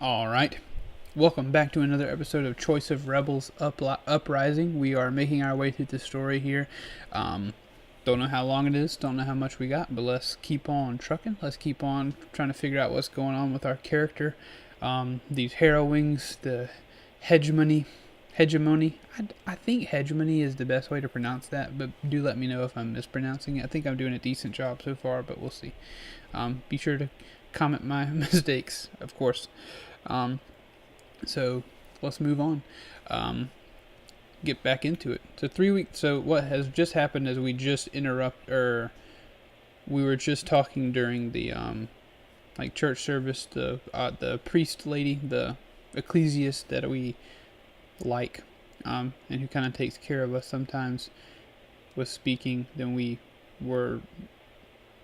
All right. Welcome back to another episode of Choice of Rebels Uprising. We are making our way through the story here. Don't know how long it is, don't know how much we got, but let's keep on trucking. Let's keep on trying to figure out what's going on with our character. These harrowings, the hegemony. I think hegemony is the best way to pronounce that, but do let me know if I'm mispronouncing it. I think I'm doing a decent job so far, but we'll see. Be sure to comment my mistakes, of course. So let's move on. Get back into it. So 3 weeks. So what has just happened is we were just talking during the church service. The priest lady, the ecclesiast that we like, and who kind of takes care of us sometimes, was speaking. Then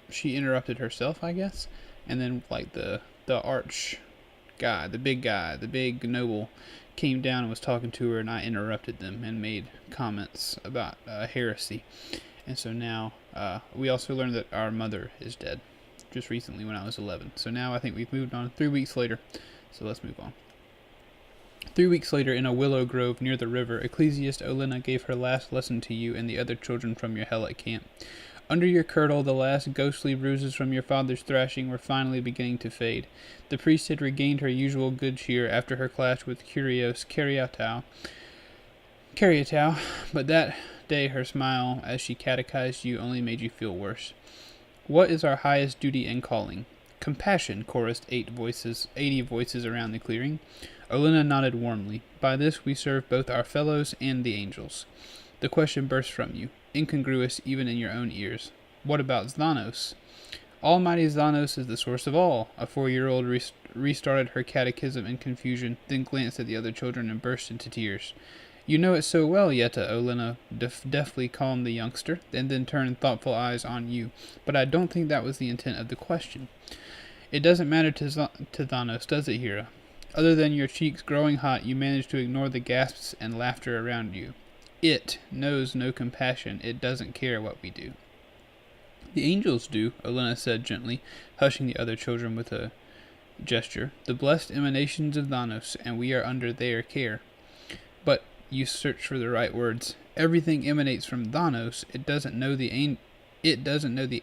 she interrupted herself, I guess, and then the arch guy, the big noble, came down and was talking to her, and I interrupted them and made comments about heresy. And so now we also learned that our mother is dead just recently when I was 11. So now I think we've moved on 3 weeks later. So let's move on. 3 weeks later, in a willow grove near the river, Ecclesiast Olenna gave her last lesson to you and the other children from your helot camp. Under your kirtle, the last ghostly bruises from your father's thrashing were finally beginning to fade. The priest had regained her usual good cheer after her clash with Curios Caryatau, but that day her smile, as she catechized you, only made you feel worse. What is our highest duty and calling? Compassion, chorused 80 voices around the clearing. Olenna nodded warmly. By this we serve both our fellows and the angels. The question burst from you, incongruous even in your own ears. What about Xanos? Almighty Xanos is the source of all. A 4-year-old restarted her catechism in confusion, then glanced at the other children and burst into tears. You know it so well, Yetta, Olenna deftly calmed the youngster, and then turned thoughtful eyes on you. But I don't think that was the intent of the question. It doesn't matter to Xanos, does it, Hera? Other than your cheeks growing hot, you manage to ignore the gasps and laughter around you. It knows no compassion. It doesn't care what we do. The angels do, Olenna said gently, hushing the other children with a gesture. The blessed emanations of Xanos, and we are under their care. But you search for the right words. Everything emanates from Xanos. It doesn't know the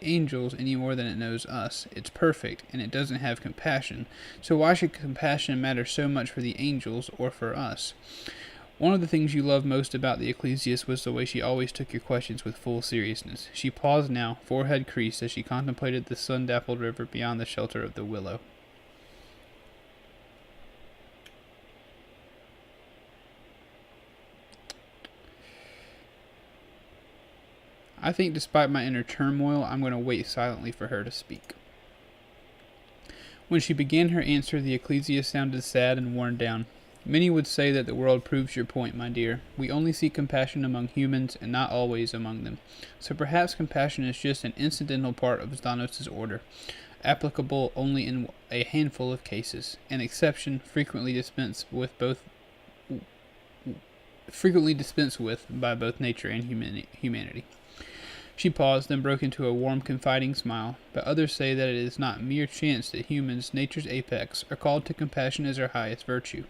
angels any more than it knows us. It's perfect, and it doesn't have compassion. So why should compassion matter so much for the angels or for us? One of the things you loved most about the Ecclesiast was the way she always took your questions with full seriousness. She paused now, forehead creased, as she contemplated the sun-dappled river beyond the shelter of the willow. I think despite my inner turmoil, I'm going to wait silently for her to speak. When she began her answer, the Ecclesiast sounded sad and worn down. Many would say that the world proves your point, my dear. We only see compassion among humans, and not always among them. So perhaps compassion is just an incidental part of Xanos' order, applicable only in a handful of cases, an exception frequently dispensed with by both nature and humanity. She paused, then broke into a warm, confiding smile. But others say that it is not mere chance that humans, nature's apex, are called to compassion as their highest virtue.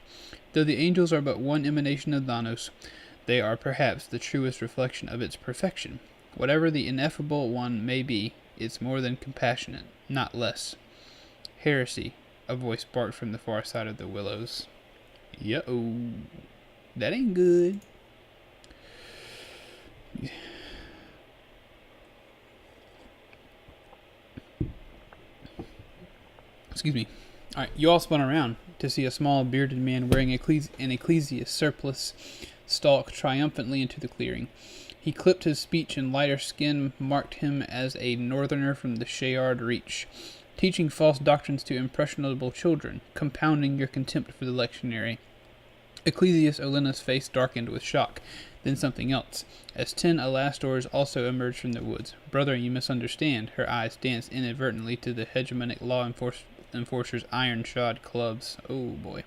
Though the angels are but one emanation of Xanos, they are perhaps the truest reflection of its perfection. Whatever the ineffable one may be, it's more than compassionate, not less. Heresy, a voice barked from the far side of the willows. Yo, that ain't good. Excuse me. Alright, you all spun around to see a small bearded man wearing an ecclesiast surplice stalk triumphantly into the clearing. He clipped his speech, and lighter skin marked him as a northerner from the Shayard Reach, teaching false doctrines to impressionable children, compounding your contempt for the lectionary. Ecclesiast Olenna's face darkened with shock, then something else, as 10 Elastors also emerged from the woods. Brother, you misunderstand. Her eyes danced inadvertently to the hegemonic law enforcer's iron-shod clubs. Oh boy.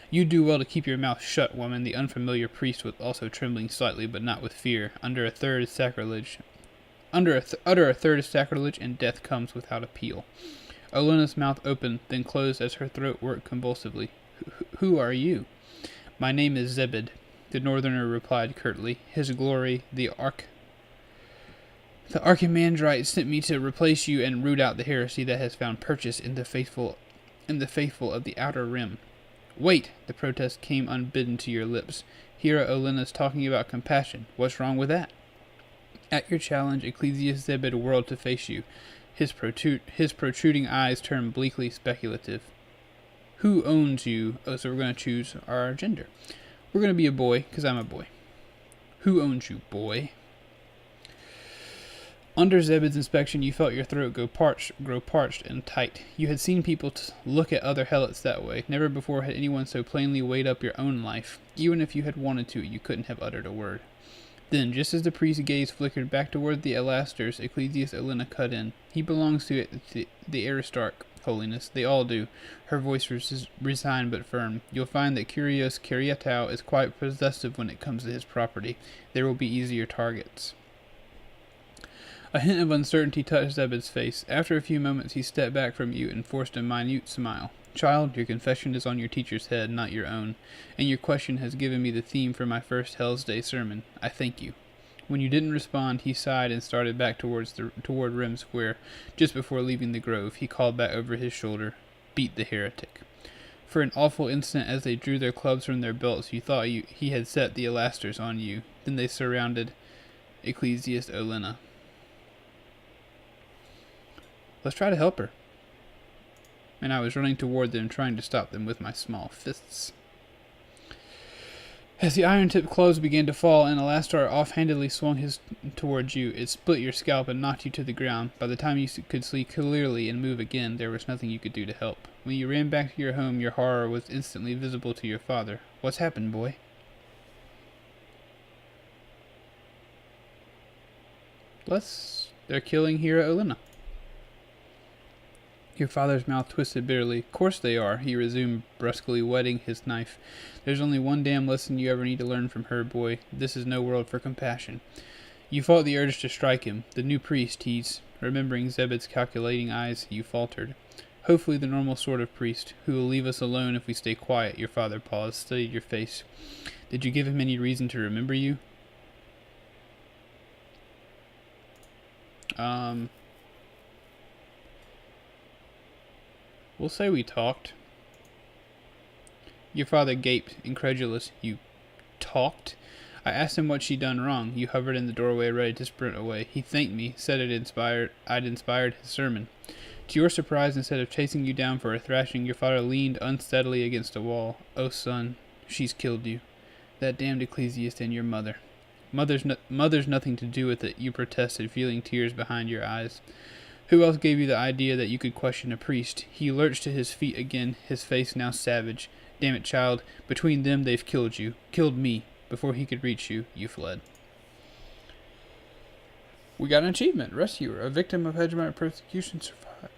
You do well to keep your mouth shut, woman. The unfamiliar priest was also trembling slightly, but not with fear. Utter a third is sacrilege, and death comes without appeal. Olena's mouth opened, then closed as her throat worked convulsively. Who are you? My name is Zebed, the northerner replied curtly. His glory, the Archimandrite sent me to replace you and root out the heresy that has found purchase in the faithful of the Outer Rim. Wait! The protest came unbidden to your lips. Here Olena's talking about compassion. What's wrong with that? At your challenge, Ecclesius Zebed whirled to face you. His protruding eyes turned bleakly speculative. Who owns you? Oh, so we're going to choose our gender. We're going to be a boy, because I'm a boy. Who owns you, boy? Under Zebed's inspection, you felt your throat grow parched and tight. You had seen people look at other helots that way. Never before had anyone so plainly weighed up your own life. Even if you had wanted to, you couldn't have uttered a word. Then, just as the priest's gaze flickered back toward the Elasters, Ecclesius Olena cut in. He belongs to the Aristarch, Holiness. They all do. Her voice was resigned but firm. You'll find that Curios Cariatau is quite possessive when it comes to his property. There will be easier targets. A hint of uncertainty touched Zebed's face. After a few moments, he stepped back from you and forced a minute smile. Child, your confession is on your teacher's head, not your own, and your question has given me the theme for my first Hell's Day sermon. I thank you. When you didn't respond, he sighed and started back toward Rim Square. Just before leaving the grove, he called back over his shoulder, "Beat the heretic." For an awful instant, as they drew their clubs from their belts, you thought he had set the Elasters on you. Then they surrounded Ecclesius Olena. Let's try to help her. And I was running toward them, trying to stop them with my small fists. As the iron-tipped claws began to fall and Alastar offhandedly swung his towards you, it split your scalp and knocked you to the ground. By the time you could see clearly and move again, there was nothing you could do to help. When you ran back to your home, your horror was instantly visible to your father. What's happened, boy? They're killing Hera Olena. Your father's mouth twisted bitterly. Of course they are, he resumed, brusquely whetting his knife. There's only one damn lesson you ever need to learn from her, boy. This is no world for compassion. You fought the urge to strike him. The new priest, remembering Zebed's calculating eyes, you faltered. Hopefully the normal sort of priest, who will leave us alone if we stay quiet. Your father paused, studied your face. Did you give him any reason to remember you? We'll say we talked. Your father gaped, incredulous. You talked? I asked him what she'd done wrong. You hovered in the doorway, ready to sprint away. He thanked me, said I'd inspired his sermon. To your surprise, instead of chasing you down for a thrashing, your father leaned unsteadily against a wall. Oh, son, she's killed you. That damned Ecclesiast and your mother. Mother's nothing to do with it, you protested, feeling tears behind your eyes. Who else gave you the idea that you could question a priest? He lurched to his feet again, his face now savage. Damn it, child. Between them, they've killed you. Killed me. Before he could reach you, you fled. We got an achievement. Rescuer. A victim of hegemonic persecution survived.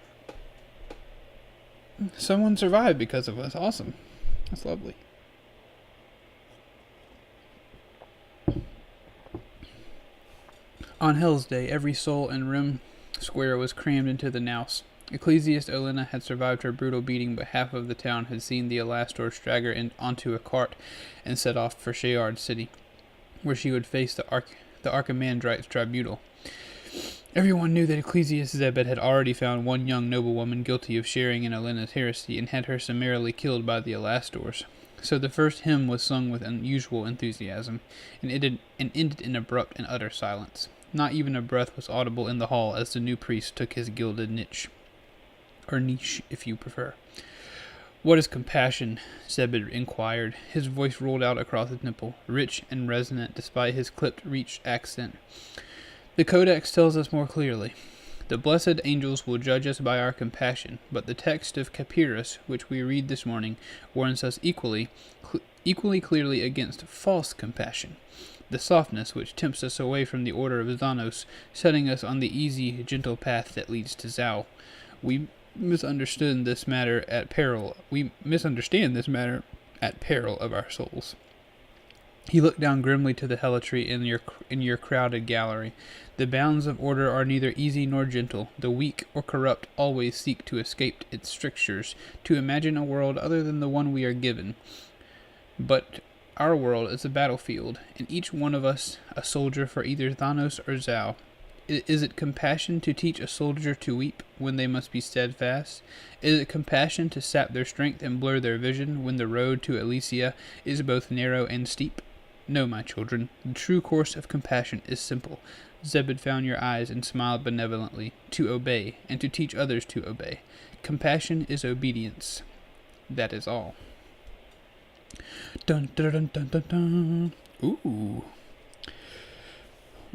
Someone survived because of us. Awesome. That's lovely. On Hell's Day, every soul in Rim Square was crammed into the Naus. Ecclesiast Olena had survived her brutal beating, but half of the town had seen the Alastor stagger onto a cart and set off for Shayard City, where she would face the Archimandrite's tribunal. Everyone knew that Ecclesiast Zebed had already found one young noblewoman guilty of sharing in Olena's heresy and had her summarily killed by the Elastors. So the first hymn was sung with unusual enthusiasm, and ended in abrupt and utter silence. Not even a breath was audible in the hall as the new priest took his gilded niche. Or niche, if you prefer. What is compassion? Zebed inquired. His voice rolled out across the temple, rich and resonant despite his clipped-reached accent. The Codex tells us more clearly. The blessed angels will judge us by our compassion, but the text of Capyrus, which we read this morning, warns us equally clearly against false compassion. The softness which tempts us away from the order of Xanos, setting us on the easy, gentle path that leads to Zao. We misunderstand this matter at peril of our souls. He looked down grimly to the helotry in your crowded gallery. The bounds of order are neither easy nor gentle. The weak or corrupt always seek to escape its strictures, to imagine a world other than the one we are given. But our world is a battlefield, and each one of us a soldier for either Thanos or Zhao. Is it compassion to teach a soldier to weep when they must be steadfast? Is it compassion to sap their strength and blur their vision when the road to Elysia is both narrow and steep? No, my children, the true course of compassion is simple. Zebed found your eyes and smiled benevolently. To obey, and to teach others to obey. Compassion is obedience. That is all. Dun dun dun dun dun dun. Ooh.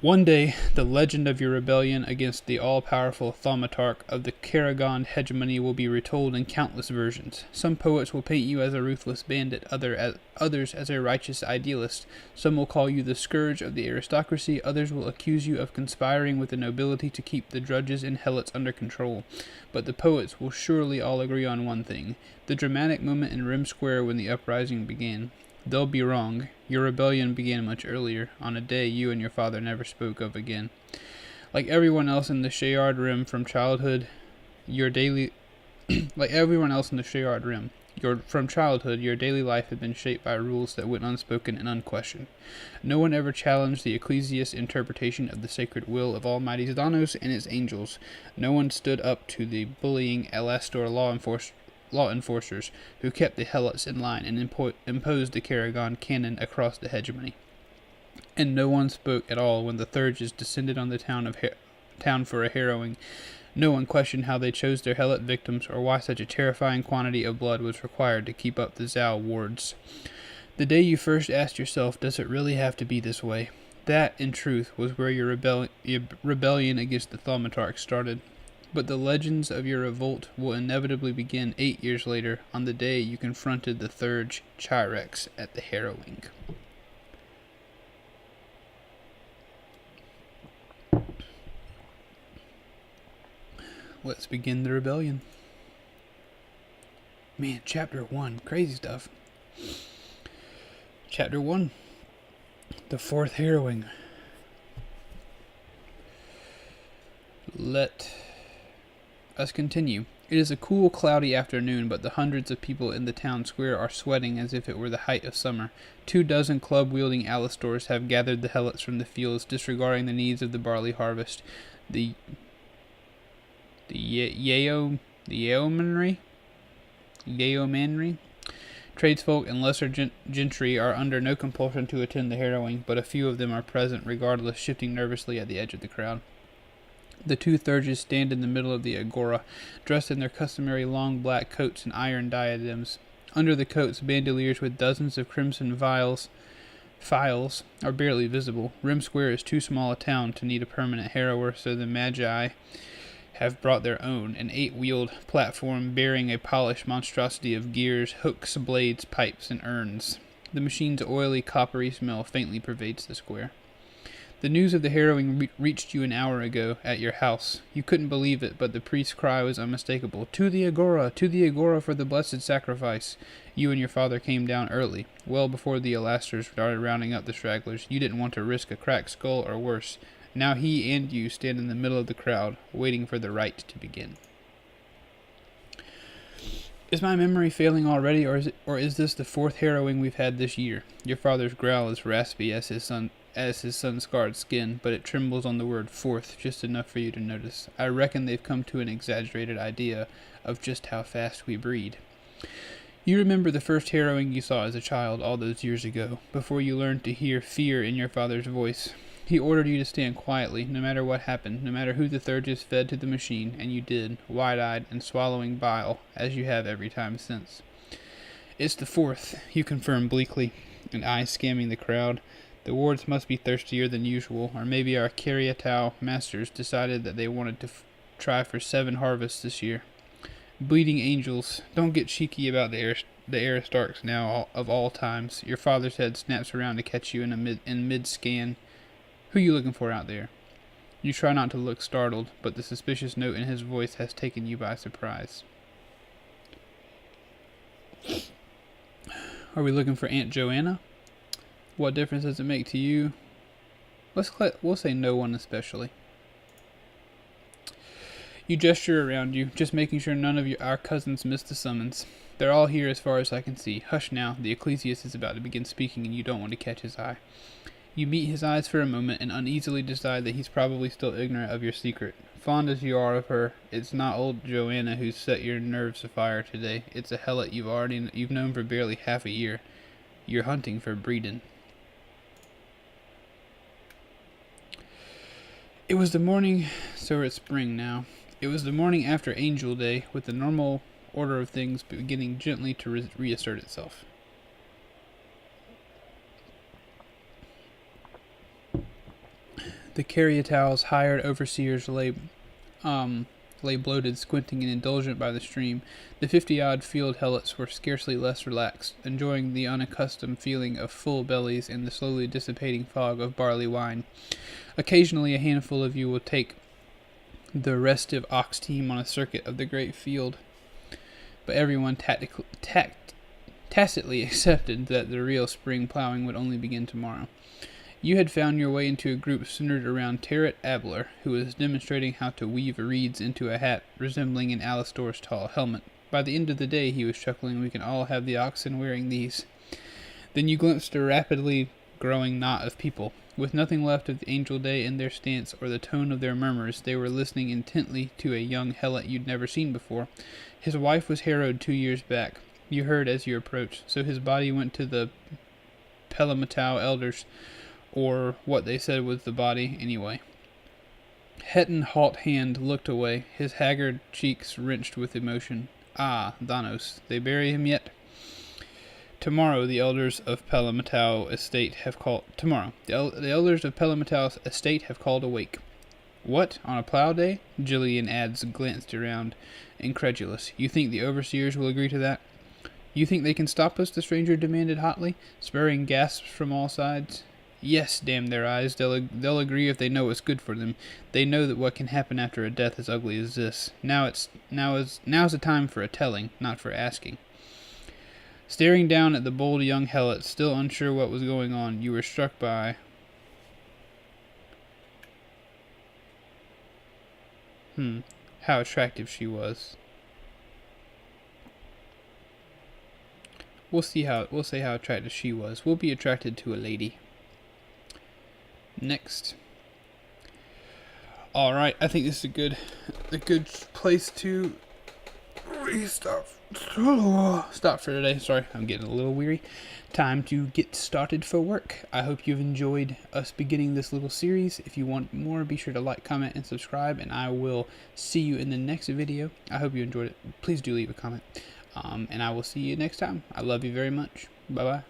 One day, the legend of your rebellion against the all-powerful thaumatarch of the Karagon hegemony will be retold in countless versions. Some poets will paint you as a ruthless bandit, others as a righteous idealist. Some will call you the scourge of the aristocracy, others will accuse you of conspiring with the nobility to keep the drudges and helots under control. But the poets will surely all agree on one thing: the dramatic moment in Rim Square when the uprising began. They'll be wrong. Your rebellion began much earlier, on a day you and your father never spoke of again. Like everyone else in the Shayard Rim from childhood, your daily life had been shaped by rules that went unspoken and unquestioned. No one ever challenged the Ecclesiast's interpretation of the sacred will of Almighty Thanos and his angels. No one stood up to the bullying Alastor law enforcers who kept the helots in line and imposed the Karagon canon across the hegemony. And no one spoke at all when the Thurges descended on the town for a harrowing. No one questioned how they chose their helot victims or why such a terrifying quantity of blood was required to keep up the Zhao wards. The day you first asked yourself, does it really have to be this way? That, in truth, was where your rebellion against the thaumatarch started. But the legends of your revolt will inevitably begin 8 years later, on the day you confronted the Thurge Chirex at the harrowing. Let's begin the rebellion. Man, Chapter 1, crazy stuff. Chapter 1, the fourth harrowing. Let us continue. It is a cool, cloudy afternoon, but the hundreds of people in the town square are sweating as if it were the height of summer. 24 club-wielding Alastors have gathered the helots from the fields, disregarding the needs of the barley harvest. The yeomanry, tradesfolk and lesser gentry are under no compulsion to attend the harrowing, but a few of them are present regardless, shifting nervously at the edge of the crowd. The two Thurges stand in the middle of the agora, dressed in their customary long black coats and iron diadems. Under the coats, bandoliers with dozens of crimson files are barely visible. Rim Square is too small a town to need a permanent harrower, so the Magi have brought their own, an 8-wheeled platform bearing a polished monstrosity of gears, hooks, blades, pipes, and urns. The machine's oily, coppery smell faintly pervades the square. The news of the harrowing reached you an hour ago at your house. You couldn't believe it, but the priest's cry was unmistakable. To the agora for the blessed sacrifice. You and your father came down early, well before the Alastors started rounding up the stragglers. You didn't want to risk a cracked skull or worse. Now he and you stand in the middle of the crowd, waiting for the rite to begin. Is my memory failing already, or is this the fourth harrowing we've had this year? Your father's growl is raspy as his sun-scarred skin, but it trembles on the word fourth just enough for you to notice. I reckon they've come to an exaggerated idea of just how fast we breed. You remember the first harrowing you saw as a child all those years ago, before you learned to hear fear in your father's voice. He ordered you to stand quietly, no matter what happened, no matter who the Thurges fed to the machine, and you did, wide-eyed and swallowing bile, as you have every time since. It's the fourth, you confirmed bleakly, an eye scamming the crowd. The wards must be thirstier than usual, or maybe our Caryatau masters decided that they wanted to try for 7 harvests this year. Bleeding angels, don't get cheeky about the Aristarchs now of all times. Your father's head snaps around to catch you in mid-scan. Who you looking for out there? You try not to look startled, but the suspicious note in his voice has taken you by surprise. Are we looking for Aunt Joanna? What difference does it make to you? We'll say no one especially. You gesture around you, just making sure none of our cousins miss the summons. They're all here as far as I can see. Hush now, the ecclesiast is about to begin speaking and you don't want to catch his eye. You meet his eyes for a moment and uneasily decide that he's probably still ignorant of your secret. Fond as you are of her, it's not old Joanna who's set your nerves afire today. It's a helot you've known for barely half a year. You're hunting for Breeden. It was the morning, so we're at spring now. It was the morning after Angel Day, with the normal order of things beginning gently to reassert itself. The Caryatow's hired overseers lay bloated, squinting and indulgent by the stream. The 50-odd field helots were scarcely less relaxed, enjoying the unaccustomed feeling of full bellies and the slowly dissipating fog of barley wine. Occasionally a handful of you will take the restive ox team on a circuit of the great field, but everyone tacitly accepted that the real spring plowing would only begin tomorrow. You had found your way into a group centered around Terret Abler, who was demonstrating how to weave reeds into a hat resembling an Alistor's tall helmet. By the end of the day, he was chuckling, we can all have the oxen wearing these. Then you glimpsed a rapidly growing knot of people. With nothing left of the Angel Day in their stance or the tone of their murmurs, they were listening intently to a young helot you'd never seen before. His wife was harrowed 2 years back. You heard as you approached, so his body went to the Pelamatau elders, or what they said was the body, anyway. Hetton halt hand looked away, his haggard cheeks wrenched with emotion. Ah, Thanos, they bury him yet? Tomorrow the elders of Pelamatau estate have called a wake. What, on a plow day? Jillian adds, glanced around, incredulous. You think the overseers will agree to that? You think they can stop us? The stranger demanded hotly, spurring gasps from all sides. Yes, damn their eyes, they'll agree if they know what's good for them. They know that what can happen after a death as ugly as this. Now's the time for a telling, not for asking. Staring down at the bold young helot, still unsure what was going on, you were struck by how attractive she was. We'll say how attractive she was. We'll be attracted to a lady. Next. Alright, I think this is a good place to stop for today. Sorry, I'm getting a little weary. Time to get started for work. I hope you've enjoyed us beginning this little series. If you want more, be sure to like, comment, and subscribe, and I will see you in the next video. I hope you enjoyed it. Please do leave a comment. And I will see you next time. I love you very much. Bye-bye.